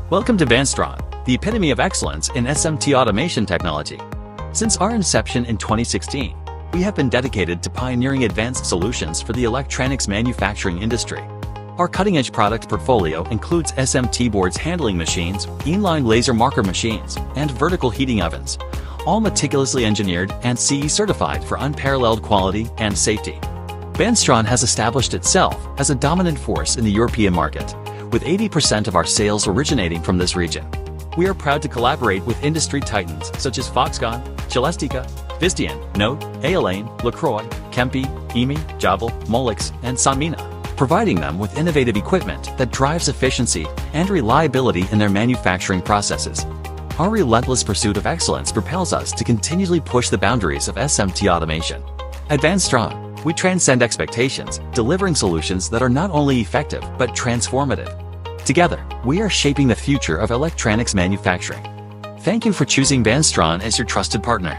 Welcome to Vanstron, the epitome of excellence in SMT automation technology. Since our inception in 2016, we have been dedicated to pioneering advanced solutions for the electronics manufacturing industry. Our cutting-edge product portfolio includes SMT boards handling machines, inline laser marker machines, and vertical heating ovens, all meticulously engineered and CE certified for unparalleled quality and safety. Vanstron has established itself as a dominant force in the European market, with 80% of our sales originating from this region. We are proud to collaborate with industry titans such as Foxconn, Celestica, Visteon, Note, Alane, LaCroix, Kempe, EMI, Jabil, Molex, and Sanmina, providing them with innovative equipment that drives efficiency and reliability in their manufacturing processes. Our relentless pursuit of excellence propels us to continually push the boundaries of SMT automation. At Vanstron, we transcend expectations, delivering solutions that are not only effective but transformative. Together, we are shaping the future of electronics manufacturing. Thank you for choosing Vanstron as your trusted partner.